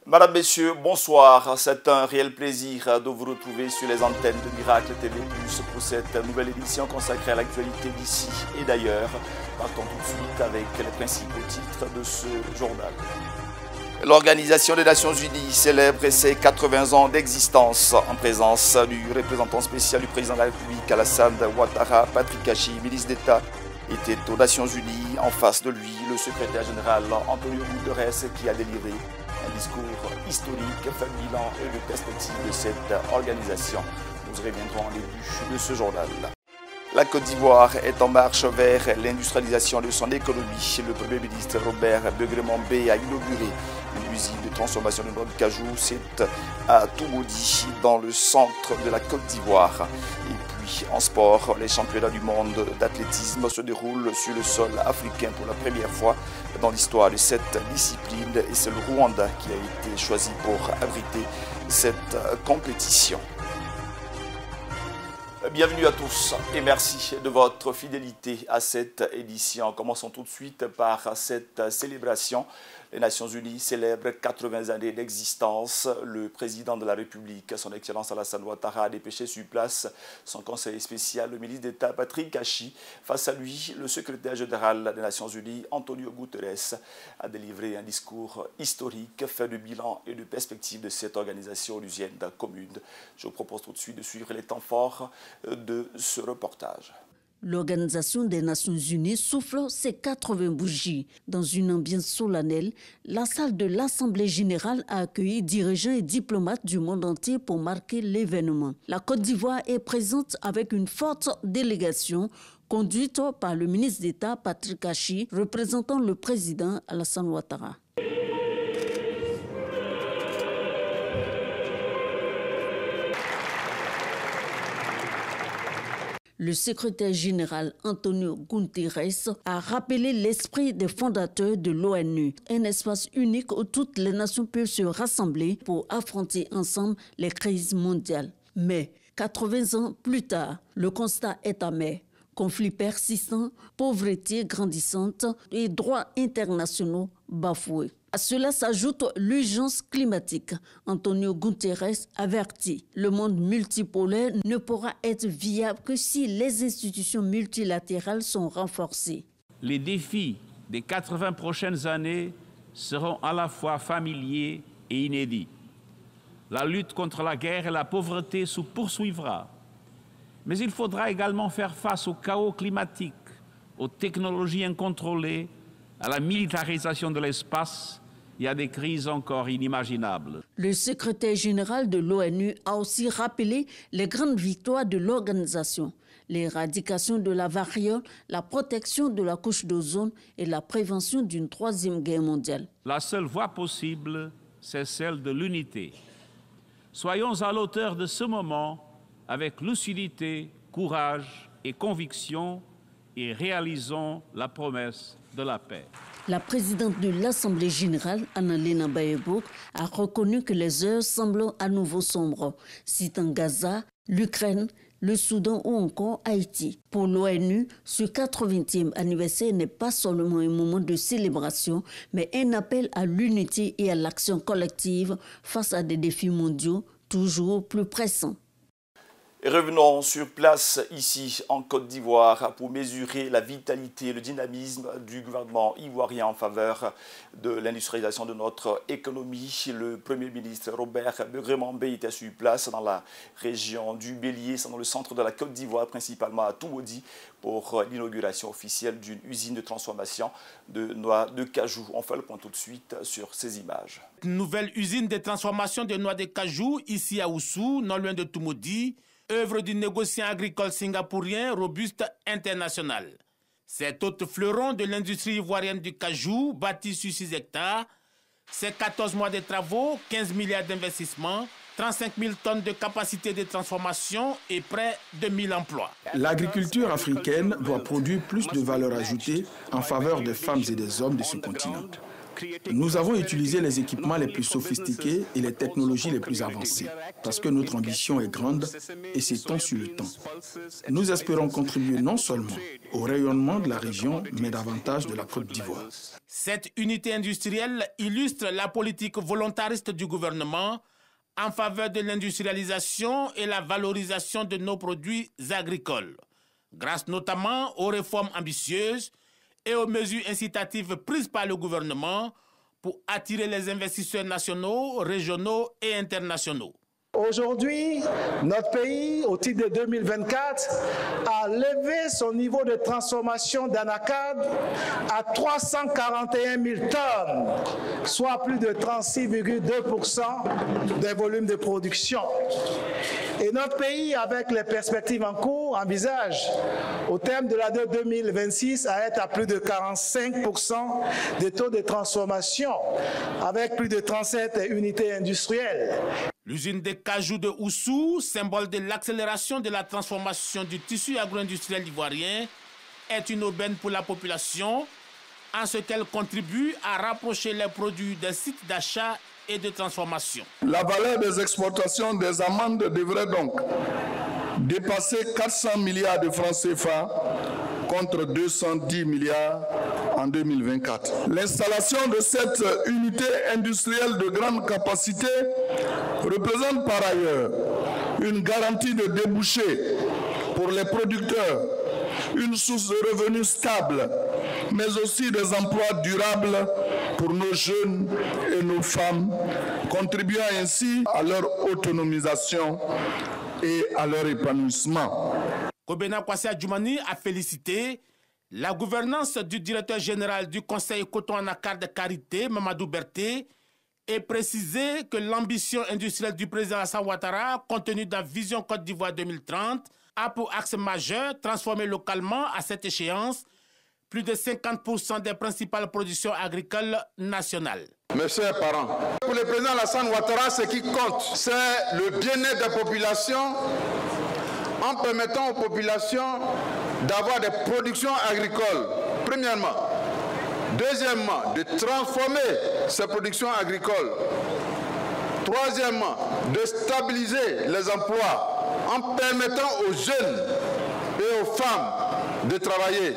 Madame, Messieurs, bonsoir. C'est un réel plaisir de vous retrouver sur les antennes de Miracle TV+, pour cette nouvelle édition consacrée à l'actualité d'ici et d'ailleurs. Partons tout de suite avec les principaux titres de ce journal. L'Organisation des Nations Unies célèbre ses 80 ans d'existence en présence du représentant spécial du président de la République, Alassane Ouattara. Patrick Hachi, ministre d'État, était aux Nations Unies. En face de lui, le secrétaire général Antonio Guterres, qui a délivré un discours historique, fait le bilan et le perspective de cette organisation. Nous reviendrons en début de ce journal. La Côte d'Ivoire est en marche vers l'industrialisation de son économie. Le Premier ministre Robert Begremambé a inauguré une usine de transformation de noix de cajou. C'est à Toumoudi, dans le centre de la Côte d'Ivoire. Et puis en sport, les championnats du monde d'athlétisme se déroulent sur le sol africain pour la première fois dans l'histoire de cette discipline. Et c'est le Rwanda qui a été choisi pour abriter cette compétition. Bienvenue à tous et merci de votre fidélité à cette édition. Commençons tout de suite par cette célébration. Les Nations Unies célèbrent 80 années d'existence. Le président de la République, son Excellence Alassane Ouattara, a dépêché sur place son conseiller spécial, le ministre d'État Patrick Hachi. Face à lui, le secrétaire général des Nations Unies, Antonio Guterres, a délivré un discours historique, fait de bilan et de perspective de cette organisation onusienne commune. Je vous propose tout de suite de suivre les temps forts de ce reportage. L'Organisation des Nations Unies souffle ses 80 bougies. Dans une ambiance solennelle, la salle de l'Assemblée générale a accueilli dirigeants et diplomates du monde entier pour marquer l'événement. La Côte d'Ivoire est présente avec une forte délégation conduite par le ministre d'État Patrick Hachi, représentant le président Alassane Ouattara. Le secrétaire général Antonio Guterres a rappelé l'esprit des fondateurs de l'ONU, un espace unique où toutes les nations peuvent se rassembler pour affronter ensemble les crises mondiales. Mais 80 ans plus tard, le constat est amer. Conflits persistants, pauvreté grandissante et droits internationaux bafoués. À cela s'ajoute l'urgence climatique. Antonio Guterres avertit, le monde multipolaire ne pourra être viable que si les institutions multilatérales sont renforcées. Les défis des 80 prochaines années seront à la fois familiers et inédits. La lutte contre la guerre et la pauvreté se poursuivra. Mais il faudra également faire face au chaos climatique, aux technologies incontrôlées, à la militarisation de l'espace et à des crises encore inimaginables. Le secrétaire général de l'ONU a aussi rappelé les grandes victoires de l'organisation, l'éradication de la variole, la protection de la couche d'ozone et la prévention d'une troisième guerre mondiale. La seule voie possible, c'est celle de l'unité. Soyons à l'auteur de ce moment avec lucidité, courage et conviction et réalisons la promesse de la paix. La présidente de l'Assemblée générale, Annalena Baerbock, a reconnu que les heures semblent à nouveau sombres, citant Gaza, l'Ukraine, le Soudan ou encore Haïti. Pour l'ONU, ce 80e anniversaire n'est pas seulement un moment de célébration, mais un appel à l'unité et à l'action collective face à des défis mondiaux toujours plus pressants. Et revenons sur place ici en Côte d'Ivoire pour mesurer la vitalité et le dynamisme du gouvernement ivoirien en faveur de l'industrialisation de notre économie. Le Premier ministre Robert Begremambé était sur place dans la région du Bélier, c'est dans le centre de la Côte d'Ivoire, principalement à Toumoudi, pour l'inauguration officielle d'une usine de transformation de noix de cajou. On fait le point tout de suite sur ces images. Une nouvelle usine de transformation de noix de cajou ici à Oussou, non loin de Toumoudi, œuvre du négociant agricole singapourien Robuste International. Cet autre fleuron de l'industrie ivoirienne du cajou, bâti sur 6 hectares, c'est 14 mois de travaux, 15 milliards d'investissements, 35 000 tonnes de capacité de transformation et près de 1000 emplois. L'agriculture africaine doit produire plus de valeur ajoutée en faveur des femmes et des hommes de ce continent. Nous avons utilisé les équipements les plus sophistiqués et les technologies les plus avancées, parce que notre ambition est grande et s'étend sur le temps. Nous espérons contribuer non seulement au rayonnement de la région, mais davantage de la Côte d'Ivoire. Cette unité industrielle illustre la politique volontariste du gouvernement en faveur de l'industrialisation et la valorisation de nos produits agricoles, grâce notamment aux réformes ambitieuses et aux mesures incitatives prises par le gouvernement pour attirer les investisseurs nationaux, régionaux et internationaux. Aujourd'hui, notre pays, au titre de 2024, a levé son niveau de transformation d'anacarde à 341 000 tonnes, soit plus de 36,2% des volumes de production. Et notre pays, avec les perspectives en cours, envisage, au terme de l'année 2026, à être à plus de 45% des taux de transformation, avec plus de 37 unités industrielles. L'usine de cajou de Oussou, symbole de l'accélération de la transformation du tissu agro-industriel ivoirien, est une aubaine pour la population en ce qu'elle contribue à rapprocher les produits des sites d'achat et de transformation. La valeur des exportations des amandes devrait donc dépasser 400 milliards de francs CFA contre 210 milliards en 2024. L'installation de cette unité industrielle de grande capacité représente par ailleurs une garantie de débouchés pour les producteurs, une source de revenus stable, mais aussi des emplois durables pour nos jeunes et nos femmes, contribuant ainsi à leur autonomisation et à leur épanouissement. Kobena Kwasi Adjoumani a félicité la gouvernance du directeur général du Conseil coton anacarde de Carité, Mamadou Berté, et précisé que l'ambition industrielle du président Alassane Ouattara, contenue dans Vision Côte d'Ivoire 2030, a pour axe majeur transformer localement à cette échéance plus de 50% des principales productions agricoles nationales. Mes chers parents, pour le président Alassane Ouattara, ce qui compte, c'est le bien-être des populations en permettant aux populations d'avoir des productions agricoles, premièrement. Deuxièmement, de transformer ces productions agricoles. Troisièmement, de stabiliser les emplois en permettant aux jeunes et aux femmes de travailler.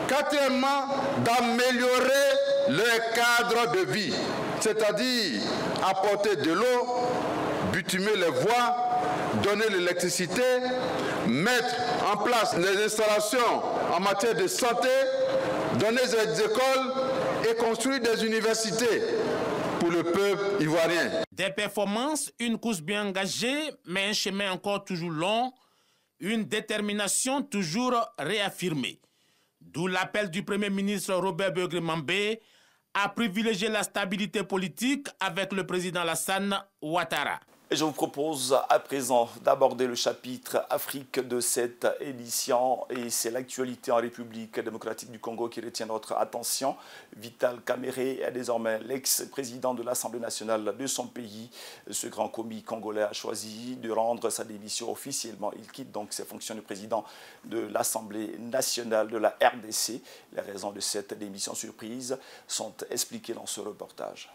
Quatrièmement, d'améliorer leur cadre de vie, c'est-à-dire apporter de l'eau, bitumer les voies, donner l'électricité, mettre en place les installations en matière de santé, donner des écoles et construire des universités pour le peuple ivoirien. Des performances, une course bien engagée, mais un chemin encore toujours long, une détermination toujours réaffirmée. D'où l'appel du Premier ministre Robert Begré-Mambé à privilégier la stabilité politique avec le président Alassane Ouattara. Et je vous propose à présent d'aborder le chapitre Afrique de cette édition et c'est l'actualité en République démocratique du Congo qui retient notre attention. Vital Kamerhe est désormais l'ex-président de l'Assemblée nationale de son pays. Ce grand commis congolais a choisi de rendre sa démission officiellement. Il quitte donc ses fonctions de président de l'Assemblée nationale de la RDC. Les raisons de cette démission surprise sont expliquées dans ce reportage.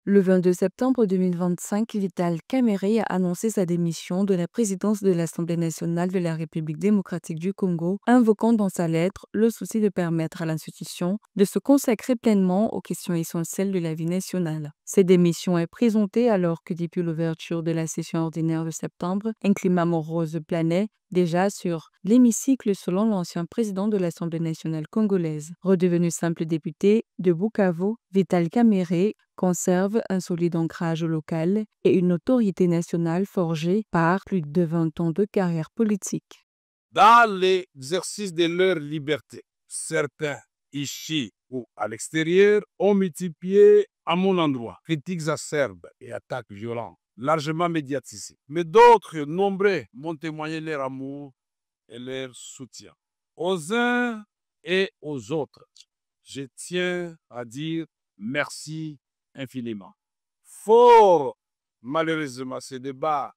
Le 22 septembre 2025, Vital Kamerhe a annoncé sa démission de la présidence de l'Assemblée nationale de la République démocratique du Congo, invoquant dans sa lettre le souci de permettre à l'institution de se consacrer pleinement aux questions essentielles de la vie nationale. Cette démission est présentée alors que depuis l'ouverture de la session ordinaire de septembre, un climat morose planait déjà sur l'hémicycle selon l'ancien président de l'Assemblée nationale congolaise. Redevenu simple député de Bukavu, Vital Kamerhe conserve un solide ancrage local et une autorité nationale forgée par plus de 20 ans de carrière politique. Dans l'exercice de leur liberté, certains, ici ou à l'extérieur, ont multiplié à mon endroit critiques acerbes et attaques violentes, largement médiatisées. Mais d'autres, nombreux, m'ont témoigné leur amour et leur soutien. Aux uns et aux autres, je tiens à dire merci infiniment. Fort malheureusement, ce débat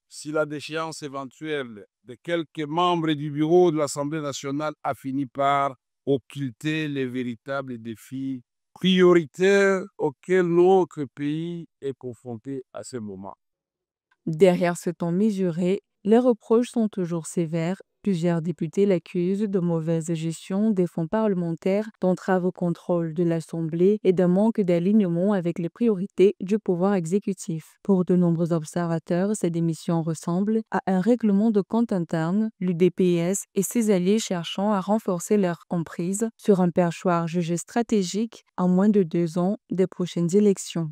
si la déchéance éventuelle de quelques membres du bureau de l'Assemblée nationale a fini par occulter les véritables défis prioritaires auxquels notre pays est confronté à ce moment. Derrière ce ton mesuré, les reproches sont toujours sévères. Plusieurs députés l'accusent de mauvaise gestion des fonds parlementaires, d'entrave au contrôle de l'Assemblée et d'un manque d'alignement avec les priorités du pouvoir exécutif. Pour de nombreux observateurs, ces démissions ressemblent à un règlement de compte interne, l'UDPS et ses alliés cherchant à renforcer leur emprise sur un perchoir jugé stratégique à moins de 2 ans des prochaines élections.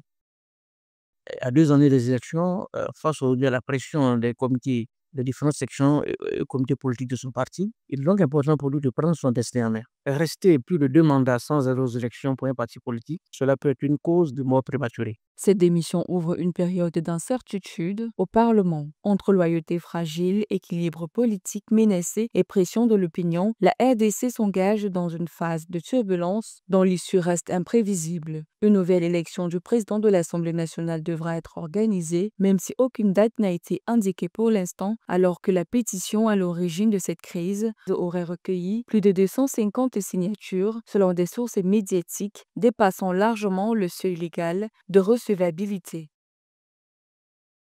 À 2 années des élections, face aujourd'hui à la pression des comités de différentes sections et comités politiques de son parti, il est donc important pour lui de prendre son destin en main. Rester plus de 2 mandats sans aller aux élections pour un parti politique, cela peut être une cause de mort prématurée. Cette démission ouvre une période d'incertitude au Parlement. Entre loyauté fragile, équilibre politique menacé et pression de l'opinion, la RDC s'engage dans une phase de turbulence dont l'issue reste imprévisible. Une nouvelle élection du président de l'Assemblée nationale devra être organisée, même si aucune date n'a été indiquée pour l'instant, alors que la pétition à l'origine de cette crise aurait recueilli plus de 250 signatures selon des sources médiatiques, dépassant largement le seuil légal de recevabilité.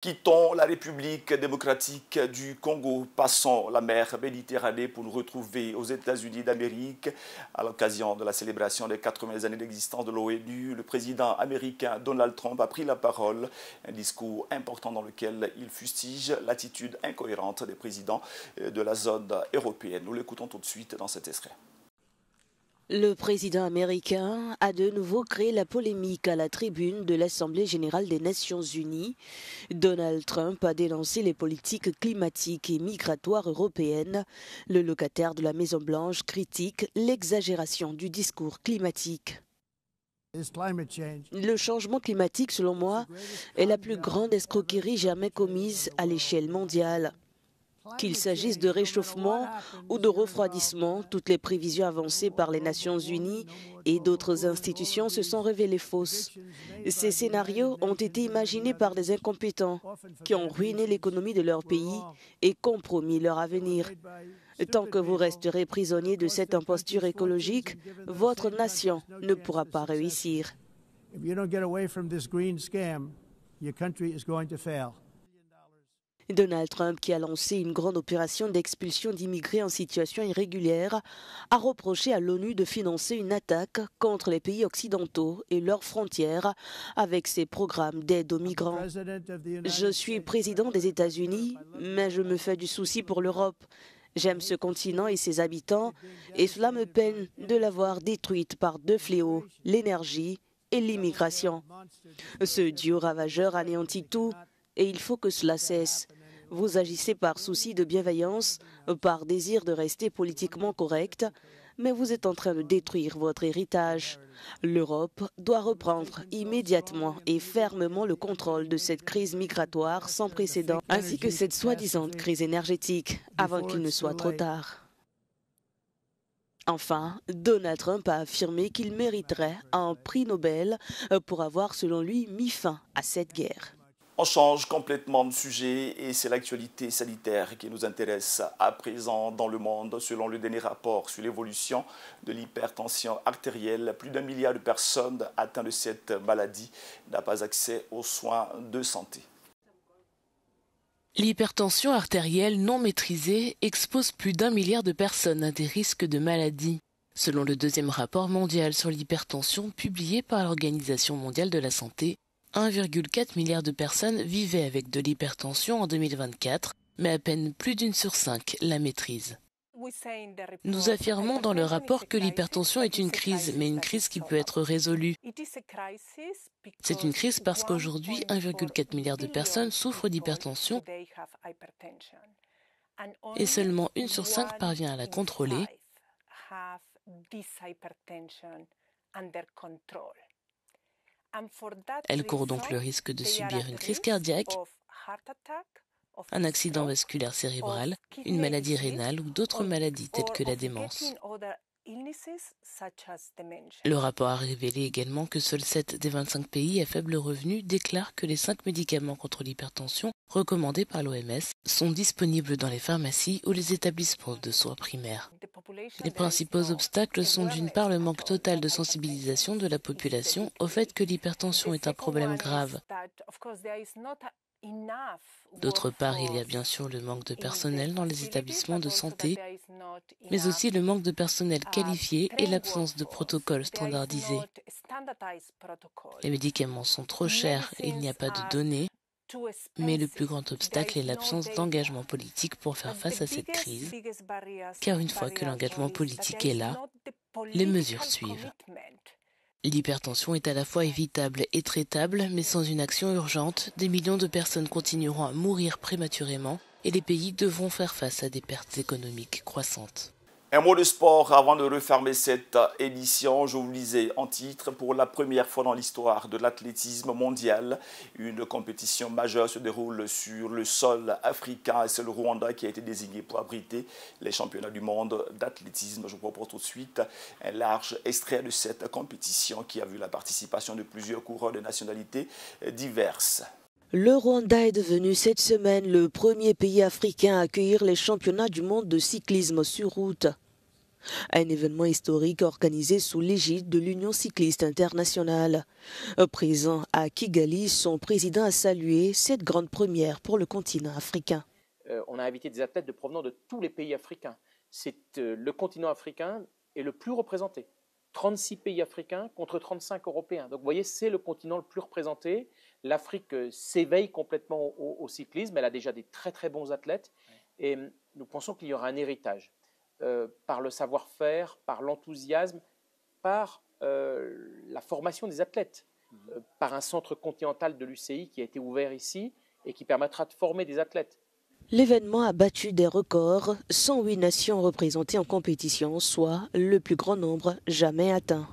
Quittons la République démocratique du Congo, passons la mer Méditerranée pour nous retrouver aux États-Unis d'Amérique. À l'occasion de la célébration des 80 années d'existence de l'ONU, le président américain Donald Trump a pris la parole. Un discours important dans lequel il fustige l'attitude incohérente des présidents de la zone européenne. Nous l'écoutons tout de suite dans cet extrait. Le président américain a de nouveau créé la polémique à la tribune de l'Assemblée générale des Nations unies. Donald Trump a dénoncé les politiques climatiques et migratoires européennes. Le locataire de la Maison-Blanche critique l'exagération du discours climatique. Le changement climatique, selon moi, est la plus grande escroquerie jamais commise à l'échelle mondiale. Qu'il s'agisse de réchauffement ou de refroidissement, toutes les prévisions avancées par les Nations unies et d'autres institutions se sont révélées fausses. Ces scénarios ont été imaginés par des incompétents qui ont ruiné l'économie de leur pays et compromis leur avenir. Tant que vous resterez prisonnier de cette imposture écologique, votre nation ne pourra pas réussir. Donald Trump, qui a lancé une grande opération d'expulsion d'immigrés en situation irrégulière, a reproché à l'ONU de financer une attaque contre les pays occidentaux et leurs frontières avec ses programmes d'aide aux migrants. Je suis président des États-Unis, mais je me fais du souci pour l'Europe. J'aime ce continent et ses habitants, et cela me peine de l'avoir détruite par 2 fléaux, l'énergie et l'immigration. Ce duo ravageur anéantit tout, et il faut que cela cesse. Vous agissez par souci de bienveillance, par désir de rester politiquement correct, mais vous êtes en train de détruire votre héritage. L'Europe doit reprendre immédiatement et fermement le contrôle de cette crise migratoire sans précédent, ainsi que cette soi-disant crise énergétique, avant qu'il ne soit trop tard. Enfin, Donald Trump a affirmé qu'il mériterait un prix Nobel pour avoir, selon lui, mis fin à cette guerre. On change complètement de sujet et c'est l'actualité sanitaire qui nous intéresse à présent dans le monde. Selon le dernier rapport sur l'évolution de l'hypertension artérielle, plus d'1 milliard de personnes atteintes de cette maladie n'ont pas accès aux soins de santé. L'hypertension artérielle non maîtrisée expose plus d'1 milliard de personnes à des risques de maladie. Selon le 2e rapport mondial sur l'hypertension publié par l'Organisation mondiale de la santé, 1,4 milliard de personnes vivaient avec de l'hypertension en 2024, mais à peine plus d'1 sur 5 la maîtrise. Nous affirmons dans le rapport que l'hypertension est une crise, mais une crise qui peut être résolue. C'est une crise parce qu'aujourd'hui, 1,4 milliard de personnes souffrent d'hypertension et seulement 1 sur 5 parvient à la contrôler. Elle court donc le risque de subir une crise cardiaque, un accident vasculaire cérébral, une maladie rénale ou d'autres maladies telles que la démence. Le rapport a révélé également que seuls 7 des 25 pays à faible revenu déclarent que les 5 médicaments contre l'hypertension recommandés par l'OMS sont disponibles dans les pharmacies ou les établissements de soins primaires. Les principaux obstacles sont d'une part le manque total de sensibilisation de la population au fait que l'hypertension est un problème grave. D'autre part, il y a bien sûr le manque de personnel dans les établissements de santé, mais aussi le manque de personnel qualifié et l'absence de protocoles standardisés. Les médicaments sont trop chers et il n'y a pas de données, mais le plus grand obstacle est l'absence d'engagement politique pour faire face à cette crise, car une fois que l'engagement politique est là, les mesures suivent. L'hypertension est à la fois évitable et traitable, mais sans une action urgente, des millions de personnes continueront à mourir prématurément et les pays devront faire face à des pertes économiques croissantes. Un mot de sport avant de refermer cette édition. Je vous le disais en titre, pour la première fois dans l'histoire de l'athlétisme mondial, une compétition majeure se déroule sur le sol africain et c'est le Rwanda qui a été désigné pour abriter les championnats du monde d'athlétisme. Je vous propose tout de suite un large extrait de cette compétition qui a vu la participation de plusieurs coureurs de nationalités diverses. Le Rwanda est devenu cette semaine le premier pays africain à accueillir les championnats du monde de cyclisme sur route. Un événement historique organisé sous l'égide de l'Union cycliste internationale. Présent à Kigali, son président a salué cette grande première pour le continent africain. On a invité des athlètes de provenant de tous les pays africains. Le continent africain est le plus représenté. 36 pays africains contre 35 européens. Donc vous voyez, c'est le continent le plus représenté. L'Afrique s'éveille complètement au cyclisme. Elle a déjà des très très bons athlètes. Et nous pensons qu'il y aura un héritage. Par le savoir-faire, par l'enthousiasme, par la formation des athlètes, par un centre continental de l'UCI qui a été ouvert ici et qui permettra de former des athlètes. L'événement a battu des records, 108 nations représentées en compétition, soit le plus grand nombre jamais atteint.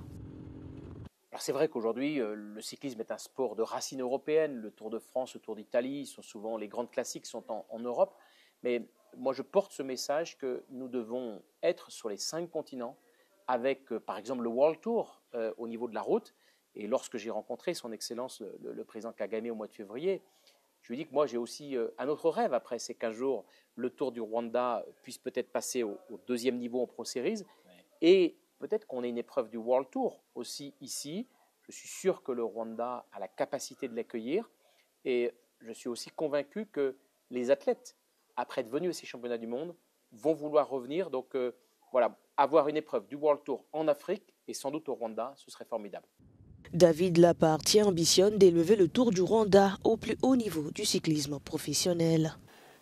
Alors c'est vrai qu'aujourd'hui, le cyclisme est un sport de racines européennes. Le Tour de France, le Tour d'Italie, les grandes classiques sont en Europe. Mais moi, je porte ce message que nous devons être sur les 5 continents avec, par exemple, le World Tour au niveau de la route. Et lorsque j'ai rencontré son Excellence, le président Kagame au mois de février, je lui ai dit que moi, j'ai aussi un autre rêve après ces 15 jours. Le Tour du Rwanda puisse peut-être passer au 2e niveau en Pro Series. Et peut-être qu'on ait une épreuve du World Tour aussi ici. Je suis sûr que le Rwanda a la capacité de l'accueillir. Et je suis aussi convaincu que les athlètes, après être venus à ces championnats du monde, vont vouloir revenir. Donc voilà, avoir une épreuve du World Tour en Afrique et sans doute au Rwanda, ce serait formidable. David Lapartie ambitionne d'élever le Tour du Rwanda au plus haut niveau du cyclisme professionnel.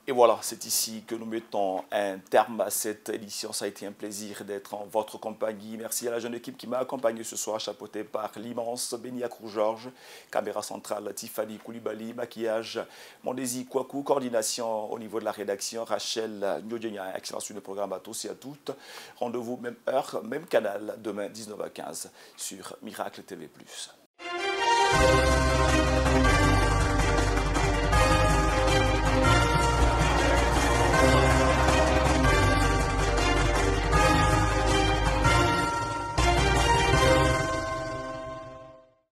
Et voilà, c'est ici que nous mettons un terme à cette édition. Ça a été un plaisir d'être en votre compagnie. Merci à la jeune équipe qui m'a accompagné ce soir, chapeautée par l'immense Beniakrou Georges, caméra centrale Tiffany Koulibaly, maquillage Mondesi Kouakou, coordination au niveau de la rédaction Rachel Nyodjenia. Excellent sur le programme à tous et à toutes. Rendez-vous même heure, même canal, demain 19h15 sur Miracle TV+.